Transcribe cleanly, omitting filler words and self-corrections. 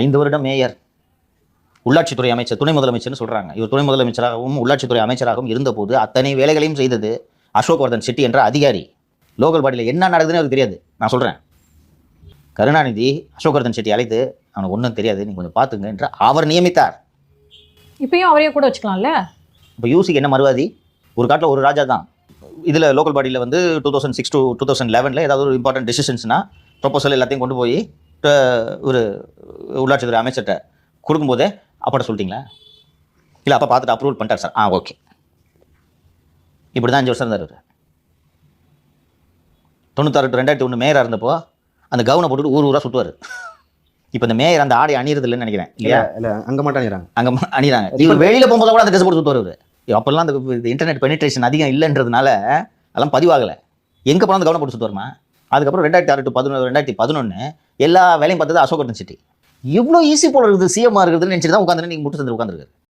5 வருடம் மேயர், உள்ளாட்சித்துறை அமைச்சர், துணை முதலமைச்சர்னு சொல்கிறாங்க. இவர் துணை முதலமைச்சராகவும் உள்ளாட்சித்துறை அமைச்சராகவும் இருந்தபோது அத்தனை வேலைகளையும் செய்தது அசோக் வர்தன் செட்டி என்ற அதிகாரி. லோக்கல் பாடியில் என்ன நடக்குதுன்னு அவருக்கு தெரியாது. நான் சொல்கிறேன், கருணாநிதி அசோக் வர்தன் செட்டி அழைத்து அவனுக்கு ஒன்றும் தெரியாது, நீங்கள் கொஞ்சம் பார்த்துங்க என்று அவர் நியமித்தார். இப்பயும் அவரையே கூட வச்சுக்கலாம்ல. இப்போ யூசிக்கு என்ன மறுவாதி? ஒரு காட்டில் ஒரு ராஜா தான். இதில் லோக்கல் பாடியில் வந்து 2006 to 2011 ஏதாவது ஒரு இம்பார்ட்டன்ட் டெசிஷன்ஸ்னா ப்ரொபோசல் எல்லாத்தையும் கொண்டு போய் ஒரு உள்ளாட்சித்துறை அமைச்சர்கிட்ட கொடுக்கும்போதே அப்பட சொல்லிட்டீங்களா? இல்லை அப்போ பார்த்துட்டு அப்ரூவல் பண்ணிட்டார் சார். ஓகே. இப்படி தான் 5 வருஷம் இருந்தார் அவர். 96 to 2001 மேயராக இருந்தப்போ அந்த கவுனை போட்டுட்டு ஊர் ஊராக சுற்றுவார். இப்போ இந்த மேயர் அந்த ஆடை அணியறது இல்லைன்னு நினைக்கிறேன். இல்லையா? இல்லை, அங்கே மட்டும் அணிகிறாங்க. அங்கே அணிகிறாங்க. இவர் வெளியில் போகும்போது கூட அந்த ட்ரெஸ் போட்டு சுற்றுவார் அவர். அப்போல்லாம் அந்த இன்டர்நெட் பெனிட்ரேஷன் அதிகம் இல்லைன்றதுனால அதெல்லாம் பதிவாகலை. எங்கே போனால் அந்த கவனம் போட்டு சுற்றுவாருமா? அதுக்கப்புறம் 2006 to 2011 எல்லா வேலையும் பார்த்தது அசோக் வர்தன் செட்டி. இவ்வளோ ஈஸி போல இருக்குது சிஎம்மாக இருக்குதுன்னு நினச்சிட்டு தான் உட்காந்துட்டு நீங்கள் முட்டு சந்திர உட்காந்துருக்கு.